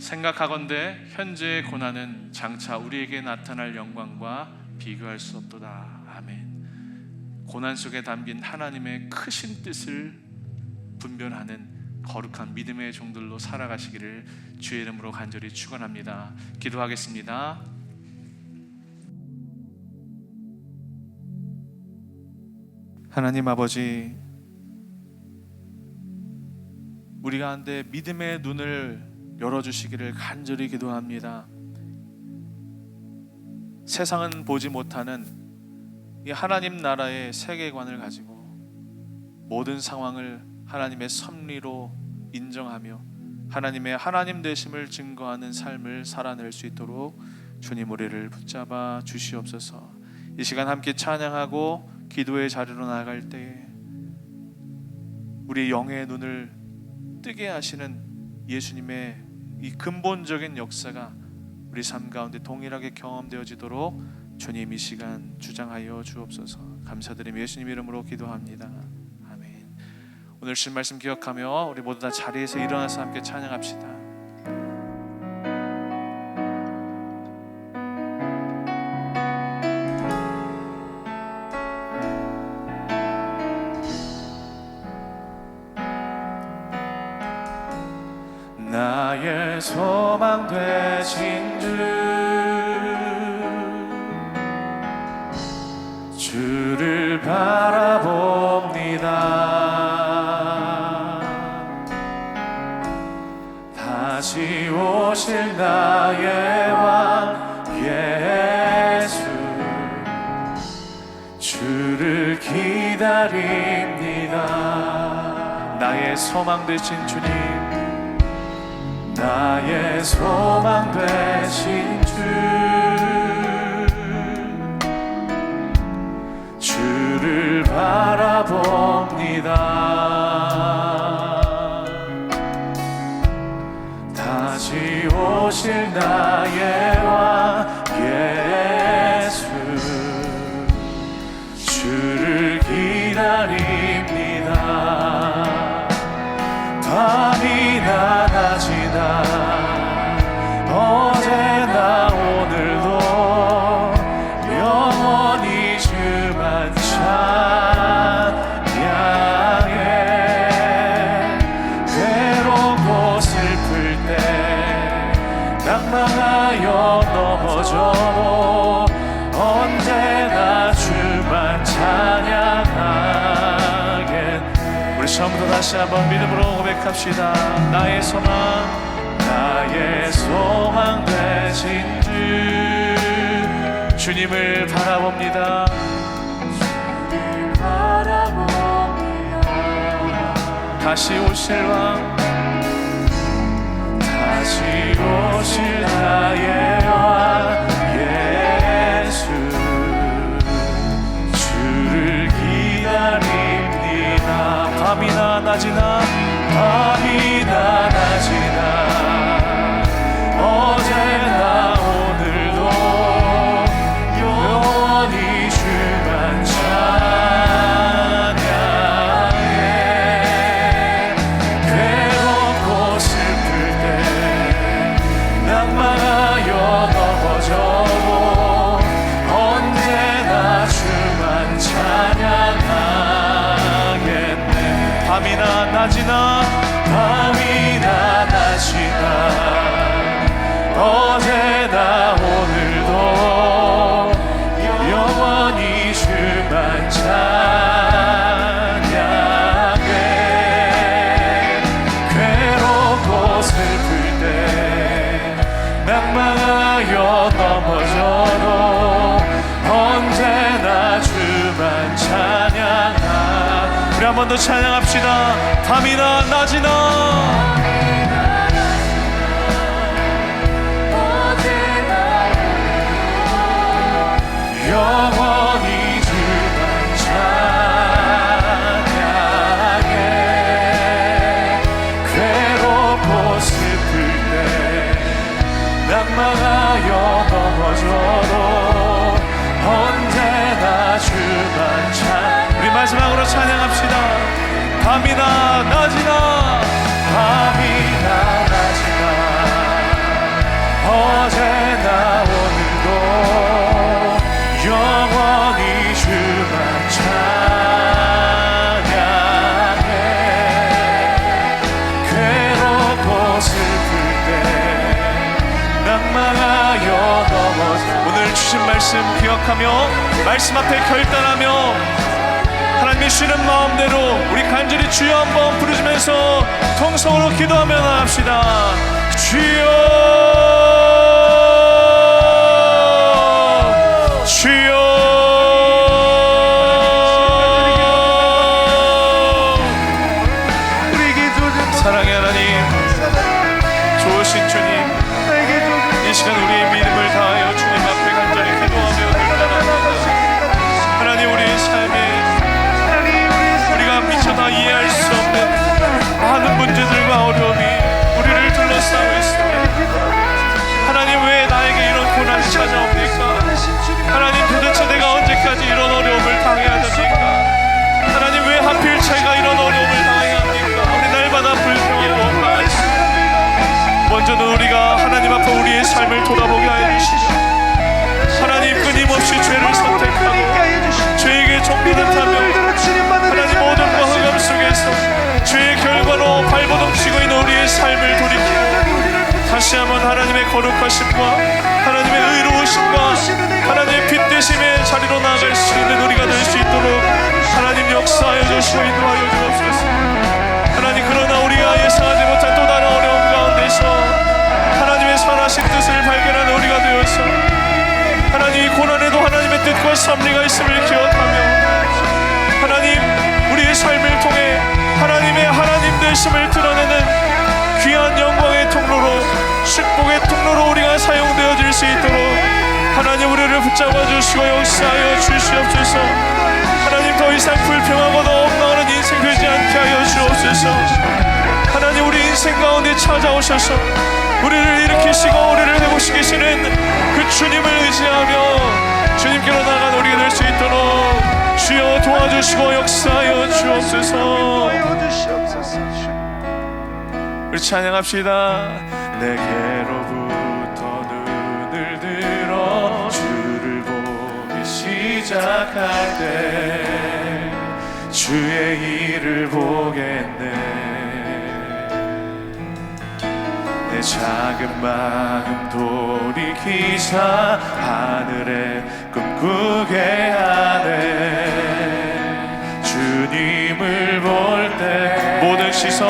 생각하건대 현재의 고난은 장차 우리에게 나타날 영광과 비교할 수 없도다. 아멘. 고난 속에 담긴 하나님의 크신 뜻을 분별하는 거룩한 믿음의 종들로 살아가시기를 주의 이름으로 간절히 축원합니다. 기도하겠습니다. 하나님 아버지, 우리 가운데 믿음의 눈을 열어주시기를 간절히 기도합니다. 세상은 보지 못하는 이 하나님 나라의 세계관을 가지고 모든 상황을 하나님의 섭리로 인정하며 하나님의 하나님 되심을 증거하는 삶을 살아낼 수 있도록 주님 우리를 붙잡아 주시옵소서. 이 시간 함께 찬양하고 기도의 자리로 나아갈 때에 우리 영의 눈을 뜨게 하시는 예수님의 이 근본적인 역사가 우리 삶 가운데 동일하게 경험되어지도록 주님 이 시간 주장하여 주옵소서. 감사드리며 예수님 이름으로 기도합니다. 아멘. 오늘 주신 말씀 기억하며 우리 모두 다 자리에서 일어나서 함께 찬양합시다. 나의 소망 되신 주를 바라봅니다. 다시 오실 나의 왕 예수, 주를 기다립니다. 나의 소망 되신 주님, 나의 소망 되신 주를 바라봅니다. 다시 오실 나의 왕 예수, 주를 기다립니다. 밤이 낮아지나 어제나 오늘도 영원히 주만 찬양해. 괴롭고 슬플 때 낭망하여 넘어져도 언제나 주만 찬양하겠. 우리 처음부터 다시 한번 믿음으로 고백합시다. 나의 소망, 나의 나의 소망 되신 주 주님을 바라봅니다. 주님을 바라봅니다. 다시 오실 왕, 다시 오실 나의 왕 예수, 주를 기다립니다. 밤이나 낮이나 밤이나 낮이나 어제나 오늘도 영원히 주만 찬양해. 괴롭고 슬플 때 낭만하여 넘어져도 언제나 주만 찬양하겠네. 밤이나 낮이나 밤이나 낮이나 어제나 오늘도 영원히 주만 찬양해. 괴롭고 슬플 때 낭망하여 넘어져도 언제나 주만 찬양하. 우리 한 번 더 찬양합시다. 밤이나 낮이나 영원히 주만 찬양해. 괴롭고 슬플 때 낭망하여 넘어져도 언제나 주만 찬양. 우리 마지막으로 찬양합시다. 밤이나 낮이나 밤이나 낮이나 어제나 오늘도 영원히 주만 찬양해. 괴롭고 슬플 때 낭망하여 넘어져. 오늘 주신 말씀 기억하며 말씀 앞에 결단하며 하나님의 쉬는 마음대로 우리 간절히 주여 한번 부르시면서 통성으로 기도하며 나갑시다. 주여 주여 사랑의 하나님, 좋으신 주님, 이 시간 우리의 믿음을 다하여 주님 앞에 간절히 기도하며 결단합니다. 하나님, 우리의 삶에 우리가 미처 다 이해할 수 없는 많은 문제들과 어려움이 우리를 둘러싸고 있습니다. 하나님, 왜 나에게 이런 고난이 찾아옵니까? 하나님, 도대체 내가 언제까지 이런 어려움을 당해야 됩니까? 하나님, 왜 하필 제가 이런 어려움을 당해야 합니까? 우리 날마다 불평하고 원망하십니다. 먼저는 우리가 하나님 앞에 우리의 삶을 돌아보게 하여 주시고, 하나님, 끊임없이 죄를 선택하고 죄에게 종노릇하며 하나님 모든 흑암 속에서 죄의 결과로 발버둥치고 있는 우리의 삶을 돌이키고 다시 한번 하나님의 거룩하심과 하나님의 의로우심과 하나님의 빛 되심의 자리로 나아갈 수 있는 우리가 될 수 있도록 하나님 역사하여 주시고 인도하여 주옵소서. 하나님, 그러나 우리가 예상하지 못한 또 다른 어려움 가운데서 하나님의 선하신 뜻을 발견하는 우리가 되어서 하나님, 이 고난에도 하나님의 뜻과 섭리가 있음을 기억하며 하나님, 우리의 삶을 통해 하나님의 하나님 되심을 드러내는 귀한 영광의 통로로, 축복의 통로로 우리가 사용되어질 수 있도록 하나님, 우리를 붙잡아 주시고 역사하여 주시옵소서. 하나님, 더 이상 불평하고도 엉망하는 인생 되지 않게 하여 주옵소서. 하나님, 우리 인생 가운데 찾아오셔서 우리를 일으키시고 우리를 회복시키시는 그 주님을 의지하며 주님께로 나아간 우리가 될 수 있도록 주여 도와주시고 역사하여 주옵소서. 우리 찬양합시다. 내게로부터 눈을 들어 주를 보기 시작할 때 주의 일을 보겠네. 내 작은 마음 돌이키사 하늘에 꿈꾸게 하네. 주님을 볼 때 모든 시선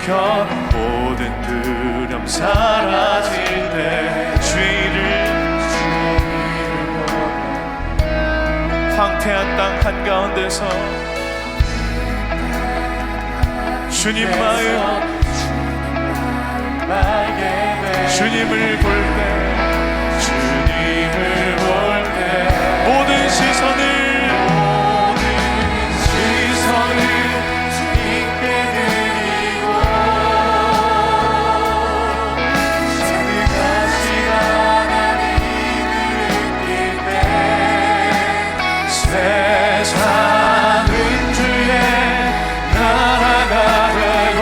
일으켜 모든 두려움 사라질 때 주의를 황폐한 땅 한가운데서 주님 마음 주님을 볼 때 주님을 볼 때 모든 시선을 주님께 드리고 전능하신 하나님을 느낄 때 세상은 주의 나라가 되고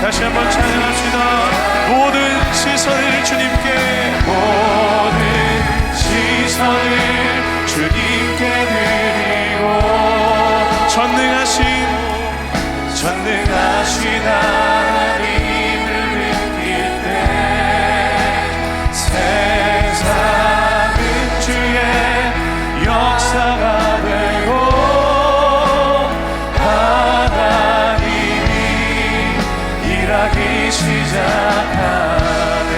다시 한번 찬양합시다. 모든 시선을 주님께 모든 시선을 주님께 드리고 전능하신 하나님을 느낄 때 세상은 주의 역사가 되고 일하기 시작하네.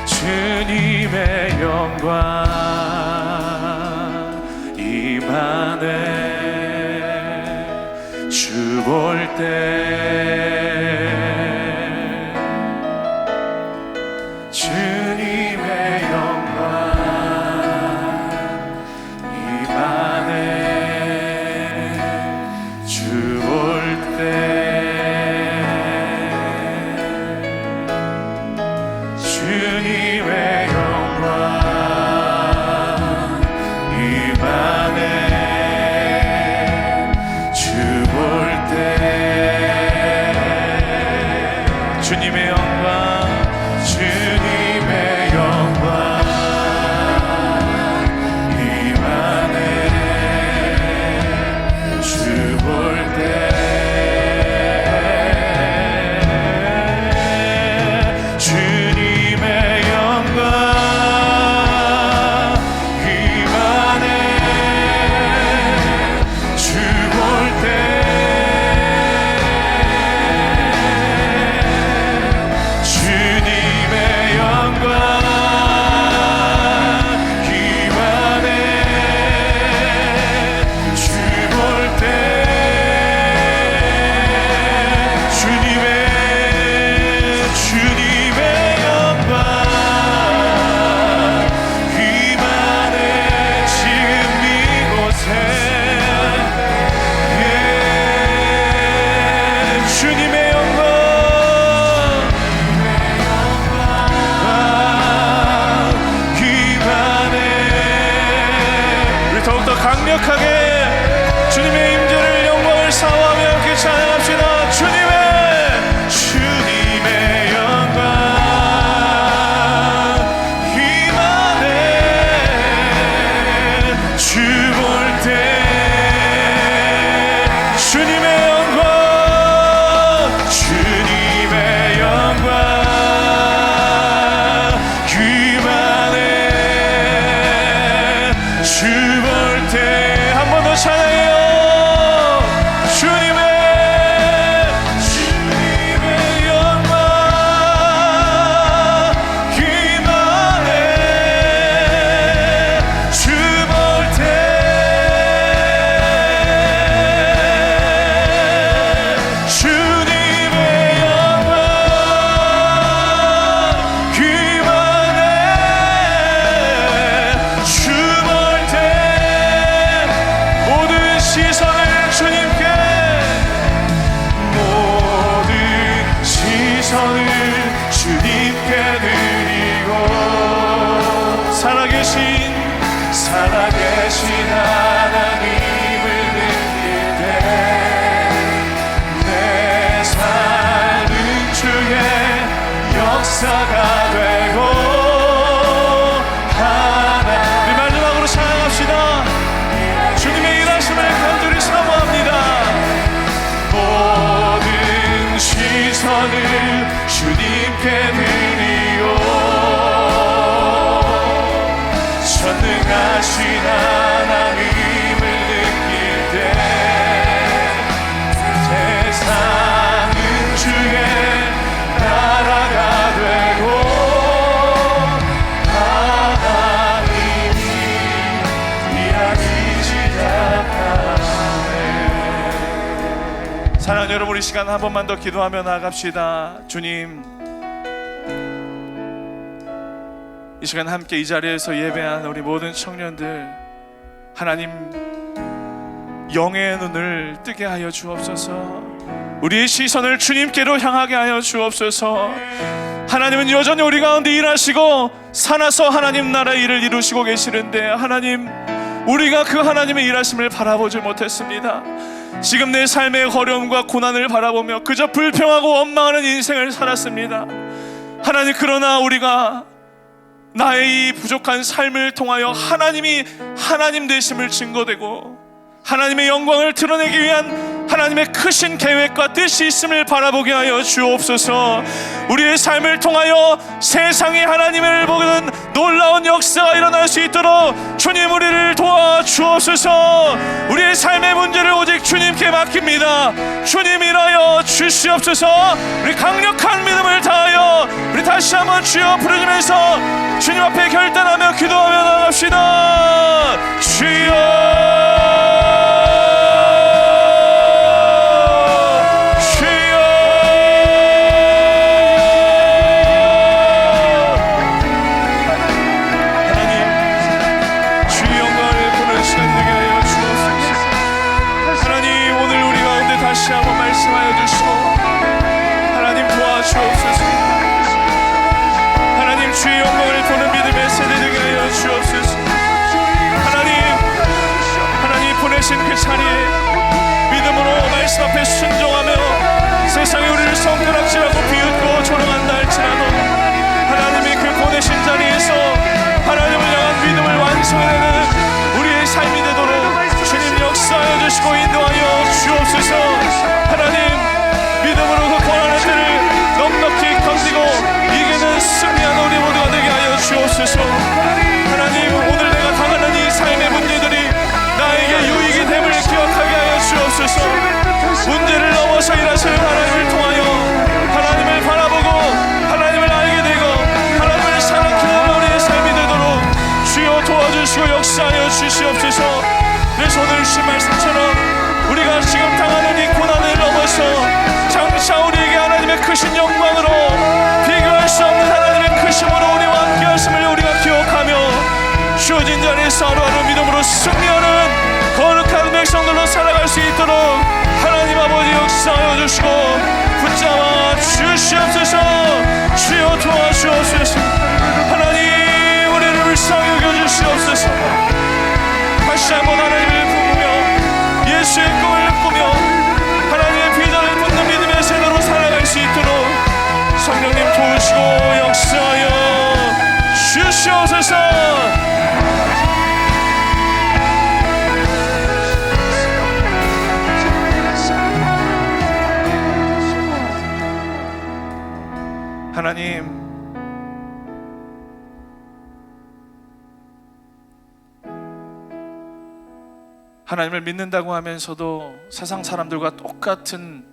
주님의 영광 임하네. 주 볼 때 주님의 영광 임하네. 주님의 영광 임하네. 주 볼 때 주님의 영광 주님의 영광 임하네. 주 볼 때 강력하게 주님의 임재를 영광을 사모하며 함께 찬양합시다. 주님의 영광 임하네. 주 볼 때 주님의 영광 주님의 영광 임하네. 주 볼 때 찬양해요. 주님의 영광 임하네. 주 볼 때 주님의 영광 임하네. 주 볼 때 모든 시선을 주님께 모든 시선을 주님께 드리고 살아계신 하나님을 느낄 때 내 삶은 주의 역사가 되고 우리 마지막으로 찬양합시다. 주님의 일하심을 간절히 사모합니다. 모든 시선을 주님께 드리고 전능하신 여러분, 이 시간 한 번만 더 기도하며 나아갑시다. 주님, 이 시간 함께 이 자리에서 예배한 우리 모든 청년들, 하나님 영의 눈을 뜨게 하여 주옵소서. 우리의 시선을 주님께로 향하게 하여 주옵소서. 하나님은 여전히 우리 가운데 일하시고 살아서 하나님 나라의 일을 이루시고 계시는데, 하나님, 우리가 그 하나님의 일하심을 바라보지 못했습니다. 지금 내 삶의 어려움과 고난을 바라보며 그저 불평하고 원망하는 인생을 살았습니다. 하나님, 그러나 우리가 나의 이 부족한 삶을 통하여 하나님이 하나님 되심을 증거되고 하나님의 영광을 드러내기 위한 하나님의 크신 계획과 뜻이 있음을 바라보게 하여 주옵소서. 우리의 삶을 통하여 세상이 하나님을 보는 놀라운 역사가 일어날 수 있도록 주님 우리를 도와주옵소서. 우리의 삶의 문제를 오직 주님께 맡깁니다. 주님 일하여 주시옵소서. 우리 강력한 믿음을 다하여 우리 다시 한번 주여 부르짖으면서 주님 앞에 결단하며 기도하며 나갑시다. 주여, 다시 한번 말씀하여 주시고 하나님 도와주옵소서. 하나님 주의 영광을 보는 믿음의 세대 되게 하여 주옵소서. 하나님 보내신 그 자리에 믿음으로 말씀 앞에 순종하며 세상이 우리를 손가락질하고 비웃고 조롱한다 할지라도 하나님의 그 보내신 자리에서 하나님을 향한 믿음을 완성해내는 우리의 삶이 되도록 주님 역사하여 주시고 인도하여 주옵소서. 하나님, 믿음으로 그 고난의 때를 넉넉히 견디고 이기는 승리하는 우리 모두가 되게 하여 주옵소서. 하나님, 오늘 내가 당하는 이 삶의 문제들이 나에게 유익이 됨을 기억하게 하여 주옵소서. 문제를 넘어서 일하시는 하나님을 통하여 하나님을 바라보고 하나님을 알게 되고 하나님을 사랑하는 우리의 삶이 되도록 주여 도와주시고 역사하여 주시옵소서. 그래서 오늘 주신 말씀처럼 우리가 지금 당하는 이 고난을 넘어서 장차 우리에게 하나님의 크신 영광으로 비교할 수 없는 하나님의 크심으로 우리와 함께 하심을 우리가 기억하며 주어진 자리에서 하루하루 믿음으로 승리하는 거룩한 백성들로 살아갈 수 있도록 하나님 아버지 역사하여 주시고 붙잡아 주시옵소서. 주여 도와주옵소서. 하나님, 우리를 불쌍히 여겨주시옵소서. 다시 한번 하나님을 부르며 예수의 꿈을 꾸며 하나님의 비전을 붙는 믿음의 세대로 살아갈 수 있도록 성령님 도우시고 역사하여 주시옵소서. 하나님, 하나님을 믿는다고 하면서도 세상 사람들과 똑같은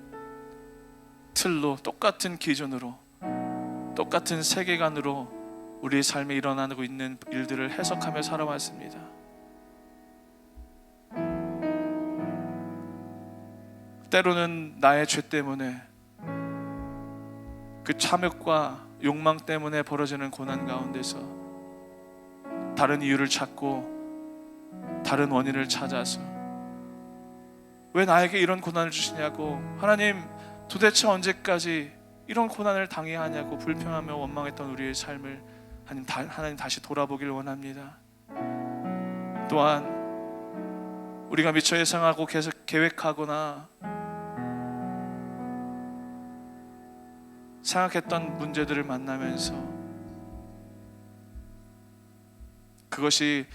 틀로, 똑같은 기준으로, 똑같은 세계관으로 우리의 삶에 일어나고 있는 일들을 해석하며 살아왔습니다. 때로는 나의 죄 때문에, 그 참욕과 욕망 때문에 벌어지는 고난 가운데서 다른 이유를 찾고 다른 원인을 찾아서 왜 나에게 이런 고난을 주시냐고, 하나님 도대체 언제까지 이런 고난을 당해야 하냐고 불평하며 원망했던 우리의 삶을 하나님 다시 돌아보길 원합니다. 또한 우리가 미처 예상하고 계속 계획하거나 생각했던 문제들을 만나면서 그것이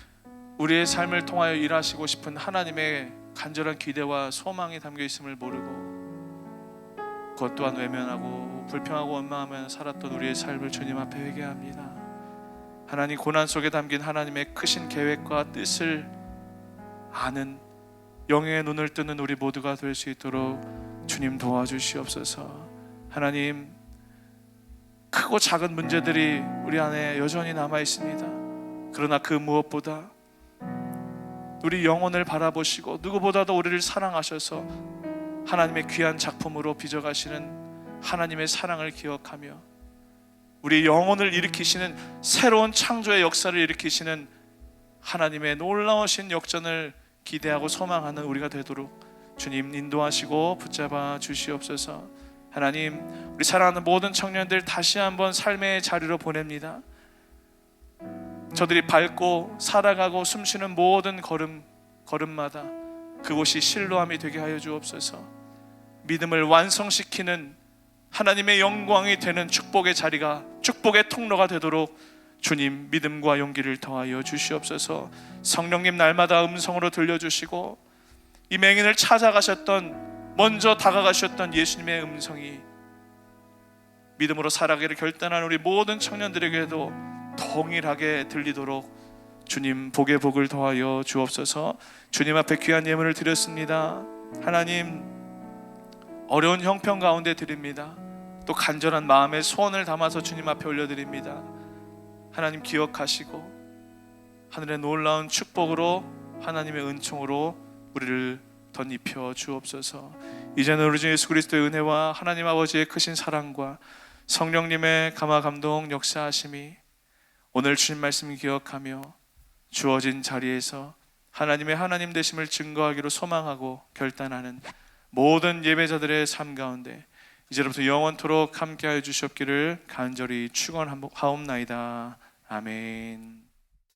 우리의 삶을 통하여 일하시고 싶은 하나님의 간절한 기대와 소망이 담겨 있음을 모르고 그것 또한 외면하고 불평하고 원망하며 살았던 우리의 삶을 주님 앞에 회개합니다. 하나님, 고난 속에 담긴 하나님의 크신 계획과 뜻을 아는 영의 눈을 뜨는 우리 모두가 될 수 있도록 주님 도와주시옵소서. 하나님, 크고 작은 문제들이 우리 안에 여전히 남아 있습니다. 그러나 그 무엇보다 우리 영혼을 바라보시고 누구보다도 우리를 사랑하셔서 하나님의 귀한 작품으로 빚어가시는 하나님의 사랑을 기억하며 우리 영혼을 일으키시는 새로운 창조의 역사를 일으키시는 하나님의 놀라우신 역전을 기대하고 소망하는 우리가 되도록 주님 인도하시고 붙잡아 주시옵소서. 하나님, 우리 사랑하는 모든 청년들 다시 한번 삶의 자리로 보냅니다. 저들이 밟고 살아가고 숨쉬는 모든 걸음마다 그곳이 실로함이 되게 하여 주옵소서. 믿음을 완성시키는 하나님의 영광이 되는 축복의 자리가, 축복의 통로가 되도록 주님 믿음과 용기를 더하여 주시옵소서. 성령님 날마다 음성으로 들려주시고 이 맹인을 찾아가셨던, 먼저 다가가셨던 예수님의 음성이 믿음으로 살아가기를 결단한 우리 모든 청년들에게도 동일하게 들리도록 주님 복의 복을 더하여 주옵소서. 주님 앞에 귀한 예물을 드렸습니다. 하나님, 어려운 형편 가운데 드립니다. 또 간절한 마음의 소원을 담아서 주님 앞에 올려드립니다. 하나님 기억하시고 하늘의 놀라운 축복으로, 하나님의 은총으로 우리를 덧입혀 주옵소서. 이제는 우리 주 예수 그리스도의 은혜와 하나님 아버지의 크신 사랑과 성령님의 감화 감동 역사하심이 오늘 주신 말씀 기억하며 주어진 자리에서 하나님의 하나님 되심을 증거하기로 소망하고 결단하는 모든 예배자들의 삶 가운데 이제부터 영원토록 함께하여 주시옵기를 간절히 축원하옵나이다. 아멘.